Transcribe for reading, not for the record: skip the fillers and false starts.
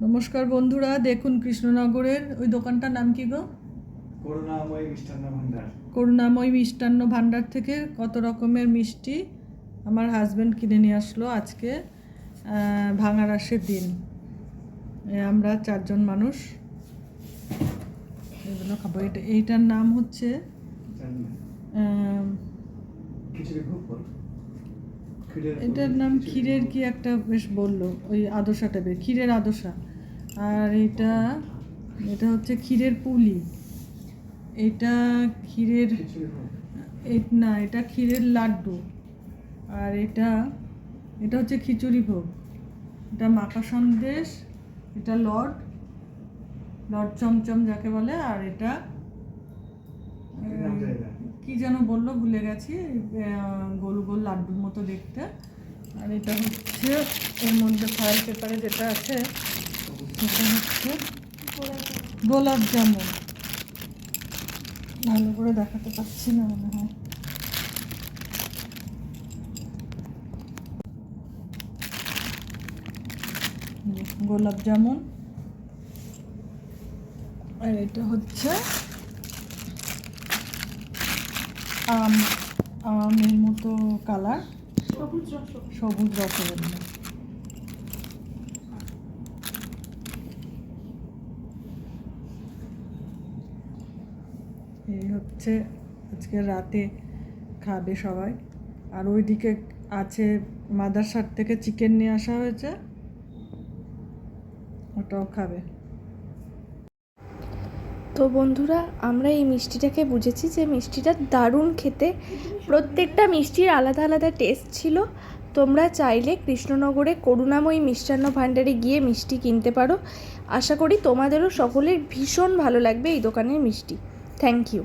নমস্কার বন্ধুরা, দেখুন কৃষ্ণনগরের ওই দোকানটার নাম কি গো? করুণাময়ী মিষ্টান্ন ভান্ডার। করুণাময়ী মিষ্টান্ন ভান্ডার থেকে কত রকমের মিষ্টি আমার হাজব্যান্ড কিনে নিয়ে আসলো আজকে ভাঙা রাসের দিন। আমরা 4 জন মানুষ এগুলো খাবো। এইটার নাম হচ্ছে এটার নাম ক্ষীরের কি একটা বেশ বললো, ওই আদশা টাইপের ক্ষীরের আদশা। আর এটা হচ্ছে ক্ষীরের পুলি। এটা ক্ষীরের না, এটা ক্ষীরের লাড্ডু। আর এটা হচ্ছে খিচুড়ি ভোগ। এটা মাখা সন্দেশ, এটা লড চমচম যাকে বলে। আর এটা কি যেন বললো, ভুলে গেছি, গোল গোল লাড্ডুর মতো দেখতে। আর এটা হচ্ছে এর মধ্যে ফয়েল পেপারে যেটা আছে সেটা হচ্ছে গোলাপ জামুন। ভালো করে দেখাতে পারছি না মনে হয়। গোলাপ জামুন। আর এটা হচ্ছে আমের মতো কালার, সবুজ রসগোল্লা। এই হচ্ছে আজকে রাতে খাবে সবাই। আর ওইদিকে আছে মাদারসার থেকে চিকেন নিয়ে আসা হয়েছে, ওটাও খাবে। তো বন্ধুরা, আমরা এই মিষ্টিটাকে বুঝেছি যে মিষ্টিটা দারুণ খেতে। প্রত্যেকটা মিষ্টির আলাদা আলাদা টেস্ট ছিল। তোমরা চাইলে কৃষ্ণনগরে করুণাময়ী মিষ্টান্ন ভাণ্ডারে গিয়ে মিষ্টি কিনতে পারো। আশা করি তোমাদেরও সকলের ভীষণ ভালো লাগবে এই দোকানের মিষ্টি। Thank you.